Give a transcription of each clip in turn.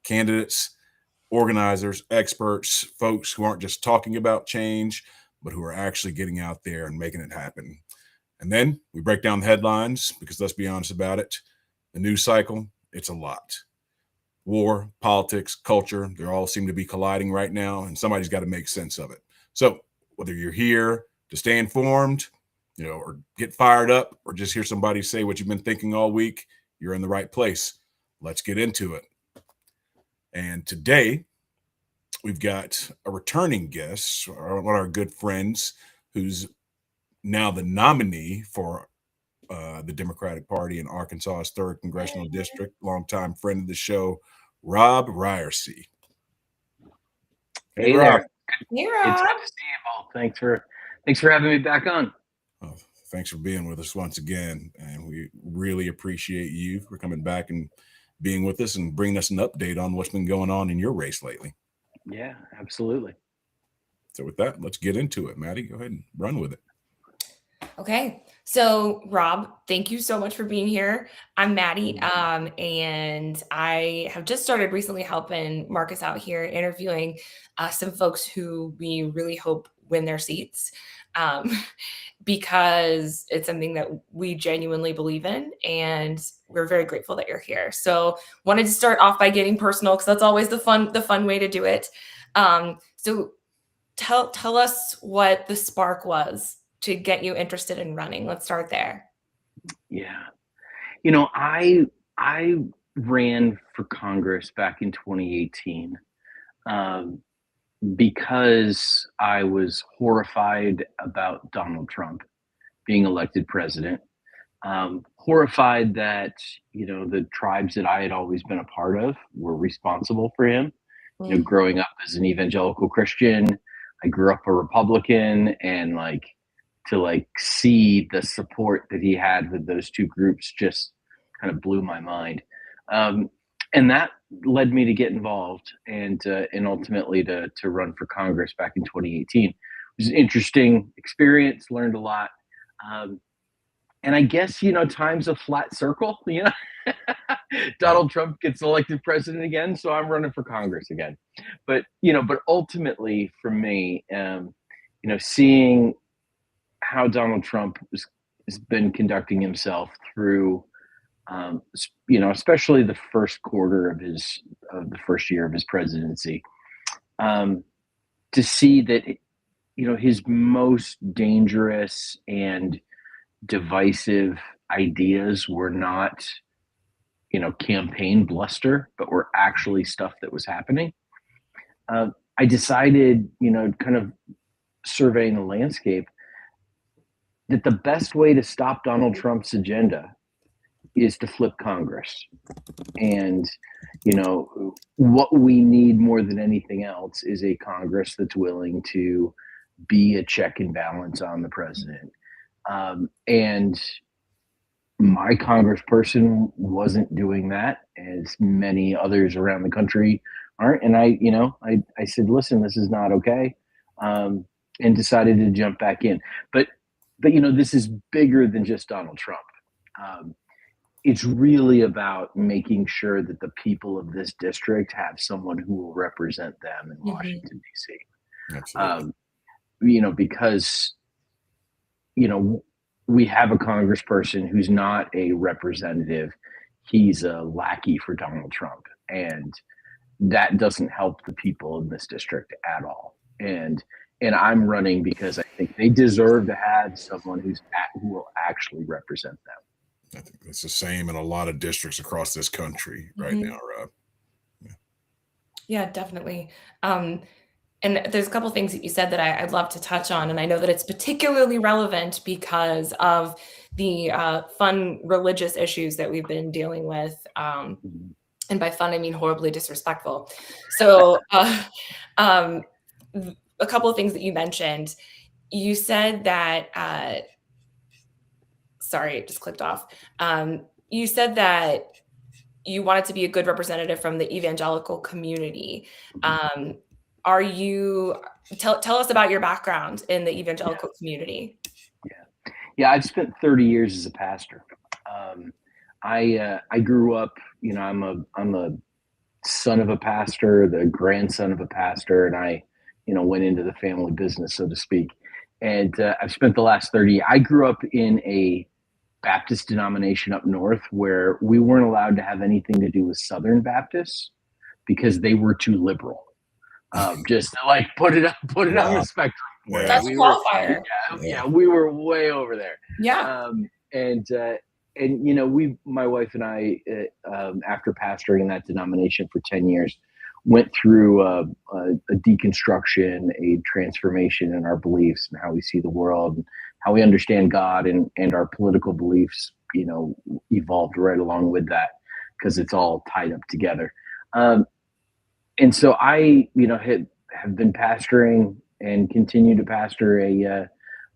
candidates, organizers, experts, folks who aren't just talking about change, but who are actually getting out there and making it happen. And then we break down the headlines because let's be honest about it. The news cycle, it's a lot. War, politics, culture, they all seem to be colliding right now, and somebody's got to make sense of it. So whether you're here to stay informed, or get fired up, or just hear somebody say what you've been thinking all week, you're in the right place. Let's get into it. And today, we've got a returning guest, one of our good friends, who's now the nominee for the Democratic Party in Arkansas's 3rd Congressional District, longtime friend of the show, Robb Ryerse. Hey Robb. There. Hey, Robb. It's good to see you both. Thanks for having me back on. Oh, thanks for being with us once again, and we really appreciate you for coming back and being with us and bringing us an update on what's been going on in your race lately. Yeah, absolutely. So with that, let's get into it. Maddie, go ahead and run with it. Okay. So Robb, thank you so much for being here. I'm Maddie, and I have just started recently helping Marcus out here interviewing some folks who we really hope win their seats, because it's something that we genuinely believe in, and we're very grateful that you're here. So wanted to start off by getting personal, because that's always the fun way to do it. So tell us what the spark was to get you interested in running. Let's start there. Yeah. I ran for Congress back in 2018 because I was horrified about Donald Trump being elected president. Horrified that, the tribes that I had always been a part of were responsible for him. Growing up as an evangelical Christian, I grew up a Republican, and to see the support that he had with those two groups just kind of blew my mind. And that led me to get involved and ultimately to run for Congress back in 2018. It was an interesting experience, learned a lot. And I guess, time's a flat circle, Donald Trump gets elected president again, so I'm running for Congress again. But ultimately for me, seeing how Donald Trump has been conducting himself through, especially the first quarter of the first year of his presidency, to see that, his most dangerous and divisive ideas were not, campaign bluster, but were actually stuff that was happening. I decided, kind of surveying the landscape, that the best way to stop Donald Trump's agenda is to flip Congress. And, what we need more than anything else is a Congress that's willing to be a check and balance on the president. And my congressperson wasn't doing that, as many others around the country aren't. And I said, listen, this is not okay. And decided to jump back in. But this is bigger than just Donald Trump. It's really about making sure that the people of this district have someone who will represent them in Washington, D.C. Absolutely. Because, we have a congressperson who's not a representative. He's a lackey for Donald Trump. And that doesn't help the people in this district at all. And I'm running because I think they deserve to have someone who will actually represent them. I think it's the same in a lot of districts across this country right now, Robb. Yeah, definitely. And there's a couple things that you said that I'd love to touch on. And I know that it's particularly relevant because of the fun religious issues that we've been dealing with. And by fun, I mean horribly disrespectful. So a couple of things that you mentioned. You said that, sorry, it just clicked off. You said that you wanted to be a good representative from the evangelical community. Tell us about your background in the evangelical community. Yeah. I've spent 30 years as a pastor. I grew up, I'm a son of a pastor, the grandson of a pastor, and I, went into the family business, so to speak. And I've spent the last 30. I grew up in a Baptist denomination up north where we weren't allowed to have anything to do with Southern Baptists because they were too liberal. Just to like put it on the spectrum. Yeah. That's a qualifier. We were way over there. Yeah. And my wife and I, after pastoring in that denomination for 10 years, went through a deconstruction, a transformation in our beliefs and how we see the world, and how we understand God, and our political beliefs, evolved right along with that because it's all tied up together. And so I, have been pastoring and continue to pastor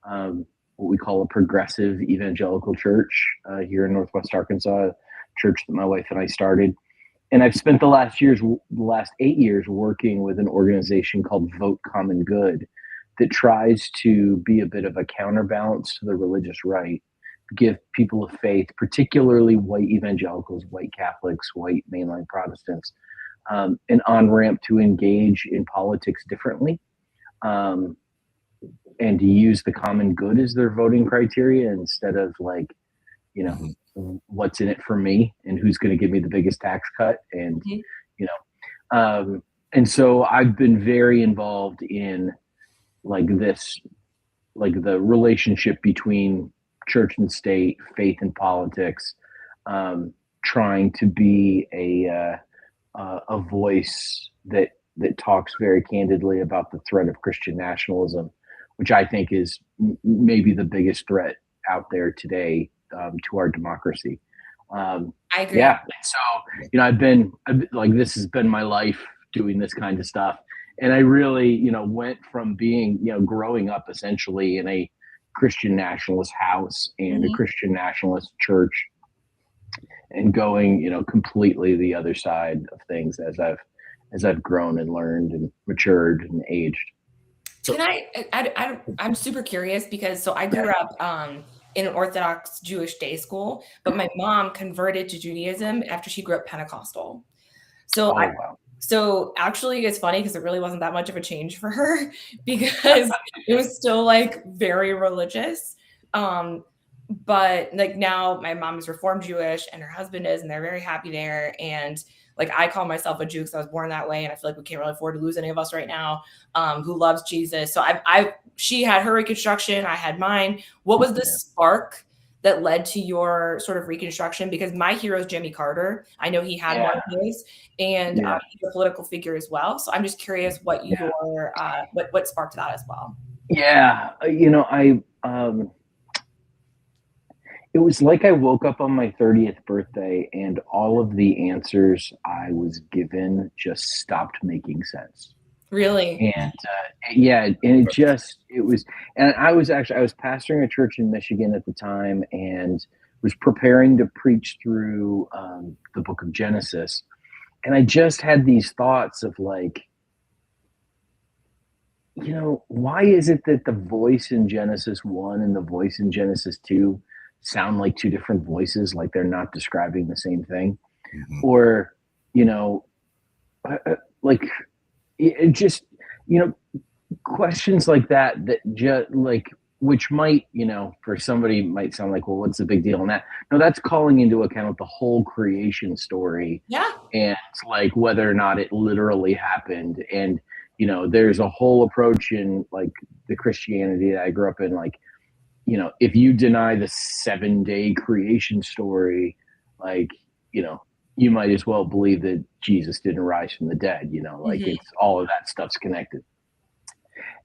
what we call a progressive evangelical church here in Northwest Arkansas, a church that my wife and I started. And I've spent the last 8 years working with an organization called Vote Common Good that tries to be a bit of a counterbalance to the religious right, give people of faith, particularly white evangelicals, white Catholics, white mainline Protestants, an on-ramp to engage in politics differently, and to use the common good as their voting criteria instead of what's in it for me and who's going to give me the biggest tax cut. And, and so I've been very involved in the relationship between church and state, faith and politics, trying to be a voice that talks very candidly about the threat of Christian nationalism, which I think is maybe the biggest threat out there today to our democracy. I agree. Yeah. So, this has been my life doing this kind of stuff. And I really, went from being, growing up essentially in a Christian nationalist house and a Christian nationalist church, and going, completely the other side of things as I've grown and learned and matured and aged. I'm super curious because I grew up in an Orthodox Jewish day school, but my mom converted to Judaism after she grew up Pentecostal. So actually it's funny because it really wasn't that much of a change for her because it was still very religious. But now my mom is Reformed Jewish and her husband is, and they're very happy there. And I call myself a Jew because I was born that way, and I feel like we can't really afford to lose any of us right now, who loves Jesus. So she had her reconstruction, I had mine. What was the spark that led to your sort of reconstruction? Because my hero is Jimmy Carter. I know he had one of his, and he's a political figure as well. So I'm just curious what your what sparked that as well. Yeah, it was like I woke up on my 30th birthday and all of the answers I was given just stopped making sense. Really? And I was pastoring a church in Michigan at the time and was preparing to preach through the book of Genesis. And I just had these thoughts of why is it that the voice in Genesis 1 and the voice in Genesis 2 sound like two different voices, like they're not describing the same thing? Or, questions like that just which might, for somebody might sound like, well, what's the big deal in that? No, that's calling into account the whole creation story. Yeah. And whether or not it literally happened. And, there's a whole approach in the Christianity that I grew up in, if you deny the 7-day creation story, you might as well believe that Jesus didn't rise from the dead, it's all of that stuff's connected.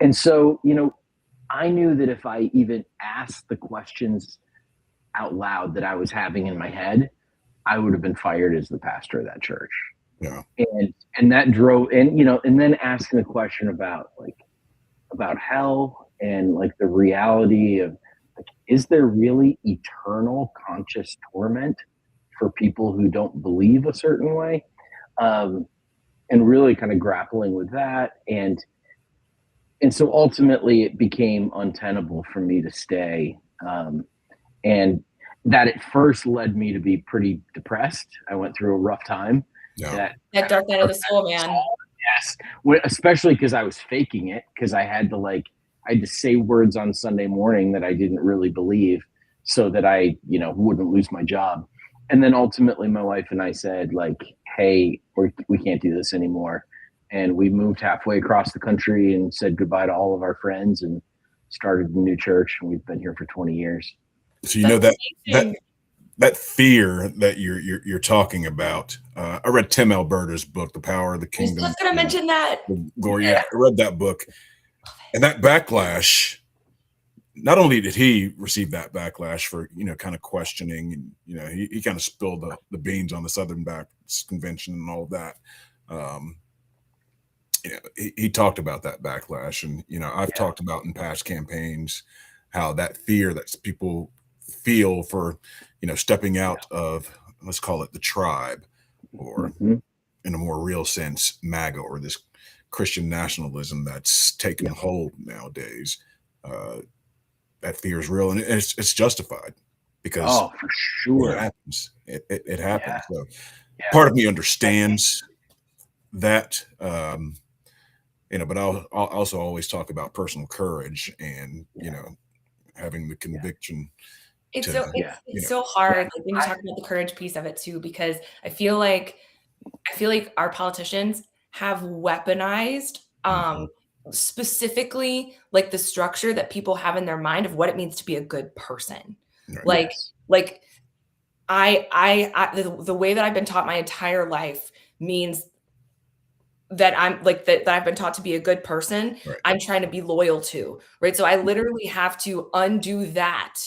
And so, I knew that if I even asked the questions out loud that I was having in my head, I would have been fired as the pastor of that church. Yeah. And that drove, and then asking the question about hell and the reality of, is there really eternal conscious torment for people who don't believe a certain way? And really kind of grappling with that. And so ultimately it became untenable for me to stay. And that at first led me to be pretty depressed. I went through a rough time. Yeah. That dark night of the soul, man. Yes, especially because I was faking it, because I had to say words on Sunday morning that I didn't really believe, so that I wouldn't lose my job. And then ultimately, my wife and I said, like, "Hey, we can't do this anymore," and we moved halfway across the country and said goodbye to all of our friends and started a new church. And we've been here for 20 years. So that fear that you're talking about. I read Tim Alberta's book, The Power of the I was Kingdom. just gonna mention that. Glory. Yeah, I read that book, and that backlash. Not only did he receive that backlash for kind of questioning, and he kind of spilled the beans on the Southern Baptist Convention and all of that. He talked about that backlash, and I've talked about in past campaigns how that fear that people feel for stepping out of, let's call it, the tribe, or in a more real sense, MAGA, or this Christian nationalism that's taken hold nowadays. That fear is real, and it's justified, because for sure it happens. It happens. So part of me understands that, but I'll also always talk about personal courage and having the conviction. It's so hard, like, when you talk about the courage piece of it too, because I feel like our politicians have weaponized specifically, like, the structure that people have in their mind of what it means to be a good person. Right. Like the way that I've been taught my entire life means that I'm like that I've been taught to be a good person. Right. I'm trying to be loyal to, right? So I literally have to undo that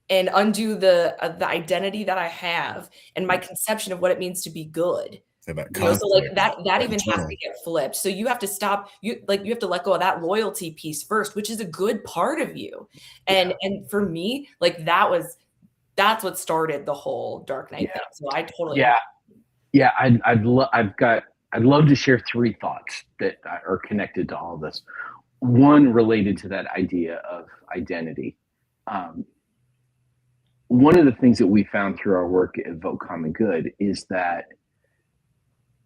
and undo the identity that I have and my conception of what it means to be good. So like that even has to get flipped. So you have to stop, you have to let go of that loyalty piece first, which is a good part of you. And for me, like, that's what started the whole Dark Knight thing. So I totally I'd love to share 3 thoughts that are connected to all this. One, related to that idea of identity. One of the things that we found through our work at Vote Common Good is that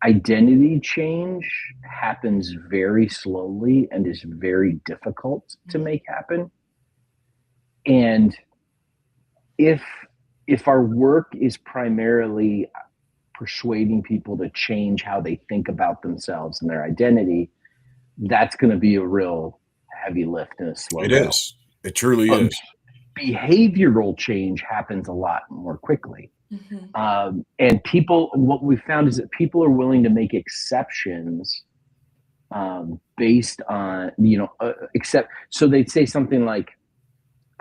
identity change happens very slowly and is very difficult to make happen. And if our work is primarily persuading people to change how they think about themselves and their identity, that's going to be a real heavy lift and a slow go. It is. It truly is. Behavioral change happens a lot more quickly. And what we found is that people are willing to make exceptions based on, so they'd say something like,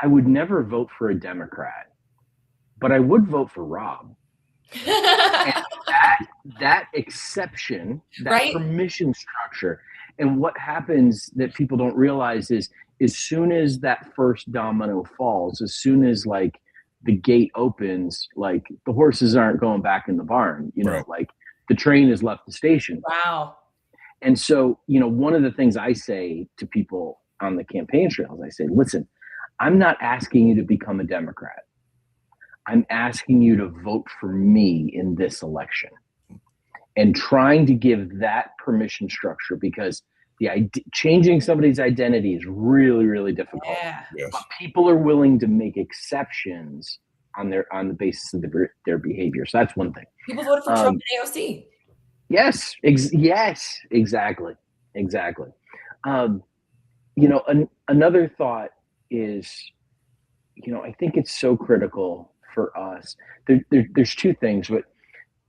I would never vote for a Democrat, but I would vote for Robb. And that exception, that permission structure, and what happens that people don't realize is, as soon as that first domino falls, as soon as, like, the gate opens, like, the horses aren't going back in the barn, like, the train has left the station. Wow. And so, one of the things I say to people on the campaign trails, I say, listen, I'm not asking you to become a Democrat. I'm asking you to vote for me in this election, and trying to give that permission structure, because changing somebody's identity is really, really difficult. Yes. But people are willing to make exceptions on the basis of their behavior. So that's one thing. People voted for Trump and AOC. Yes, exactly. Another thought is, I think it's so critical for us. There's 2 things, but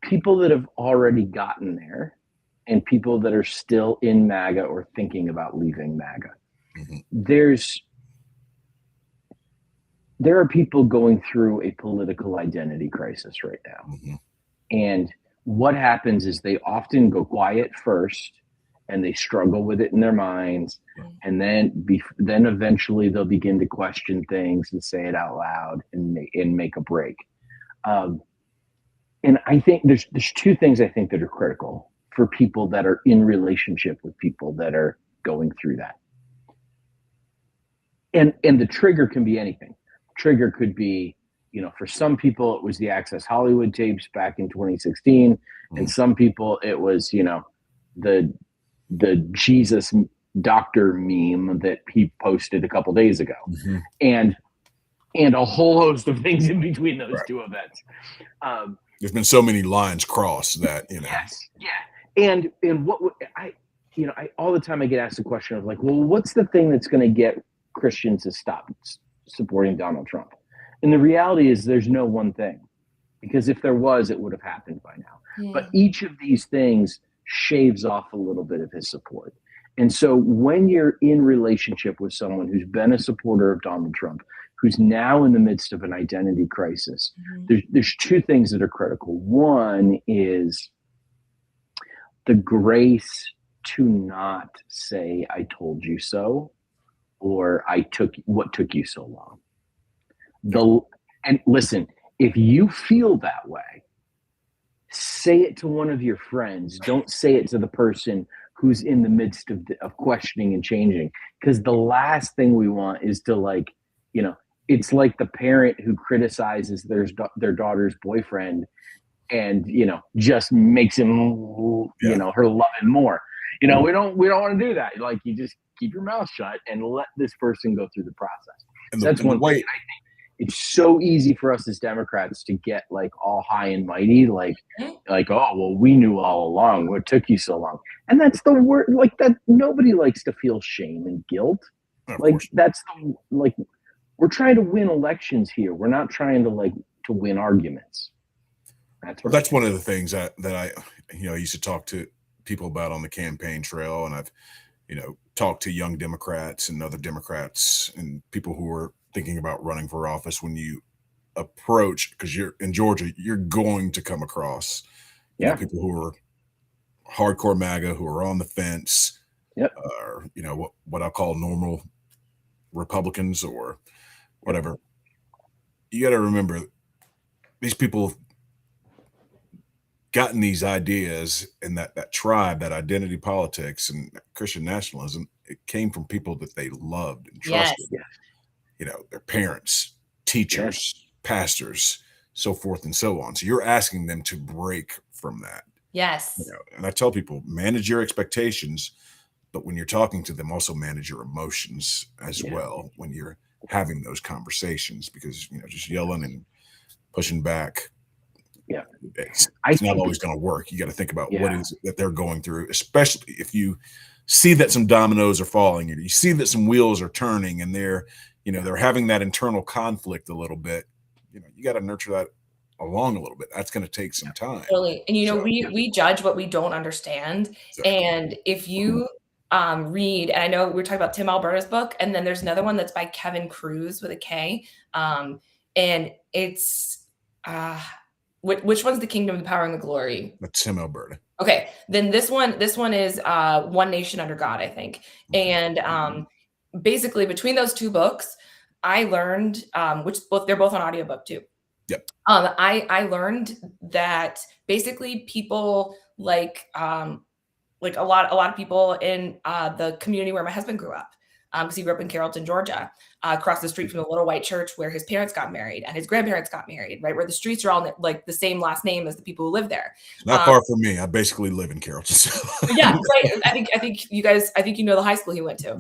people that have already gotten there and people that are still in MAGA or thinking about leaving MAGA. There are people going through a political identity crisis right now. And what happens is they often go quiet first, and they struggle with it in their minds, and then eventually they'll begin to question things and say it out loud and make a break. And I think there's 2 things I think that are critical for people that are in relationship with people that are going through that. And the trigger can be anything. Trigger could be, for some people it was the Access Hollywood tapes back in 2016. And some people, it was, the Jesus doctor meme that he posted a couple days ago, and a whole host of things in between those two events. There's been so many lines crossed that, Yes, yeah, and what I all the time I get asked the question of like, well, what's the thing that's going to get Christians to stop supporting Donald Trump? And the reality is, there's no one thing, because if there was, it would have happened by now. Yeah. But each of these things shaves off a little bit of his support. And so when you're in relationship with someone who's been a supporter of Donald Trump, who's now in the midst of an identity crisis, there's two things that are critical. One is the grace to not say, I told you so, or what took you so long. And listen, if you feel that way, say it to one of your friends. Don't say it to the person who's in the midst of questioning and changing. Because the last thing we want is to it's like the parent who criticizes their daughter's boyfriend and, just makes him, her love him more. We don't want to do that. Like, you just keep your mouth shut and let this person go through the process. And that's one thing. I think it's so easy for us as Democrats to get like all high and mighty, like, oh, well, we knew all along. What took you so long? And that's the word, like, that nobody likes to feel shame and guilt. We're trying to win elections here. We're not trying to win arguments. That's one of the things that I used to talk to people about on the campaign trail. And I've, talked to young Democrats and other Democrats and people who are thinking about running for office. When you approach, because you're in Georgia, you're going to come across people who are hardcore MAGA, who are on the fence, or what I'll call normal Republicans or whatever. You got to remember, these people have gotten these ideas and that tribe, that identity politics and Christian nationalism. It came from people that they loved and trusted. Yes. Their parents, teachers, pastors, so forth and so on. So you're asking them to break from that. Yes. And I tell people, manage your expectations, but when you're talking to them, also manage your emotions as well when you're having those conversations, because, just yelling and pushing back, it's not always going to work. You got to think about what is it that they're going through, especially if you see that some dominoes are falling and you see that some wheels are turning and they're having that internal conflict a little bit. You got to nurture that along a little bit. That's going to take some time. Really. And we judge what we don't understand. Exactly. And if you read, and I know we're talking about Tim Alberta's book, and then there's another one that's by Kevin Cruz with a K. And it's which one's The Kingdom, the Power, and the Glory? That's Tim Alberta. Okay, then this one is One Nation Under God, I think. And basically between those two books, I learned, they're both on audiobook too. Yep. I learned that basically people like a lot of people in the community where my husband grew up, because he grew up in Carrollton, Georgia, across the street from the little white church where his parents got married and his grandparents got married, right? Where the streets are all like the same last name as the people who live there. It's not far from me. I basically live in Carrollton. So. Yeah, right. I think you know the high school he went to,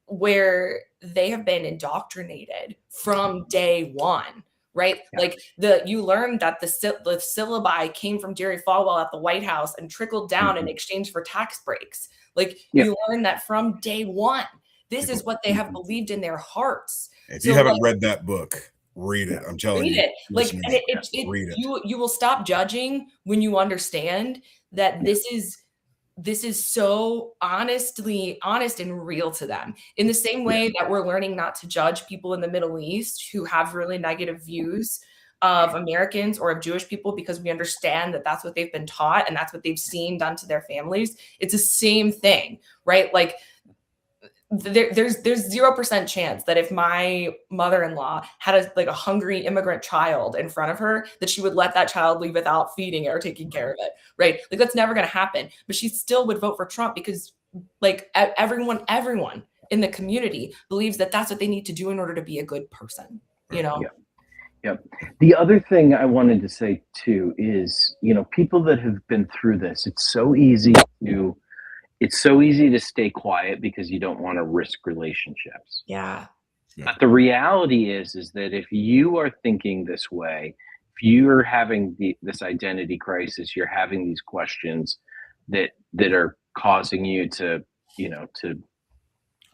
where they have been indoctrinated from day one. Right. Yeah. Like you learned that the syllabi came from Jerry Falwell at the White House and trickled down in exchange for tax breaks. Like you learned that from day one. This is what they have believed in their hearts. If you haven't read that book, read it. I'm telling you. Read it. Read it. You will stop judging when you understand that this is so honest and real to them. In the same way that we're learning not to judge people in the Middle East who have really negative views of Americans or of Jewish people, because we understand that that's what they've been taught and that's what they've seen done to their families. It's the same thing, right? Like there's 0% chance that if my mother-in-law had a hungry immigrant child in front of her, that she would let that child leave without feeding it or taking care of it, right? Like that's never going to happen. But she still would vote for Trump because like everyone in the community believes that that's what they need to do in order to be a good person, Yeah. Yep. The other thing I wanted to say too is, people that have been through this, it's so easy to stay quiet because you don't want to risk relationships. Yeah. But the reality is that if you are thinking this way, if you're having this identity crisis, you're having these questions that are causing you to, to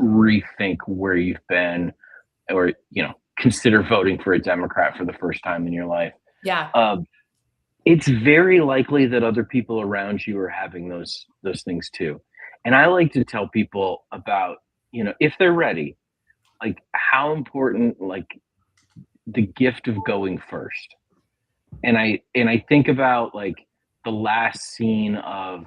rethink where you've been, or consider voting for a Democrat for the first time in your life. Yeah. It's very likely that other people around you are having those things too. And I like to tell people about, if they're ready, like how important, like the gift of going first. And I think about like the last scene of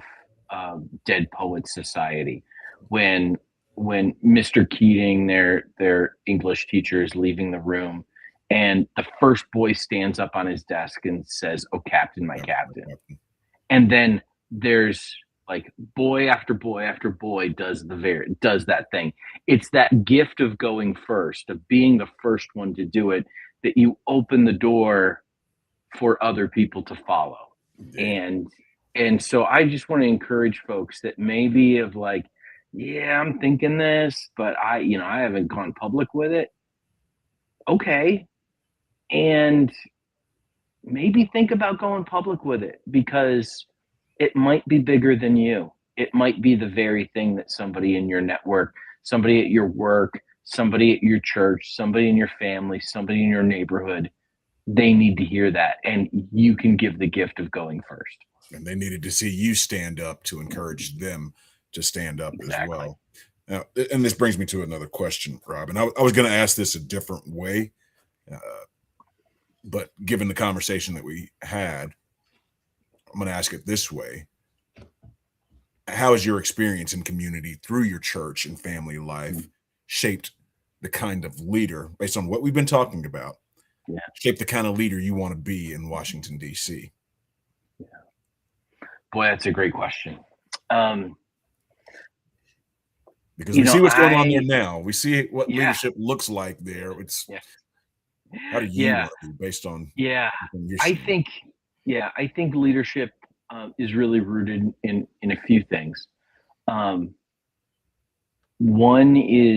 Dead Poets Society, when Mr. Keating, their English teacher, is leaving the room, and the first boy stands up on his desk and says, "Oh, Captain, my Captain." And then there's like boy after boy after boy does that thing. It's that gift of going first, of being the first one to do it, that you open the door for other people to follow. Yeah. And so I just want to encourage folks that maybe of like, yeah, I'm thinking this, but I haven't gone public with it. Okay. And maybe think about going public with it, because it might be bigger than you. It might be the very thing that somebody in your network, somebody at your work, somebody at your church, somebody in your family, somebody in your neighborhood, they need to hear that. And you can give the gift of going first. And they needed to see you stand up to encourage them to stand up as well. Now, and this brings me to another question, Rob. And I was going to ask this a different way, but given the conversation that we had, I'm going to ask it this way. How has your experience in community through your church and family life shaped the kind of leader, based on what we've been talking about, shape the kind of leader you want to be in Washington, D.C.? Yeah. Boy, that's a great question. Because we see what's going on there now. We see what leadership looks like there. It's how do you want to be based on? I think leadership is really rooted in a few things. One is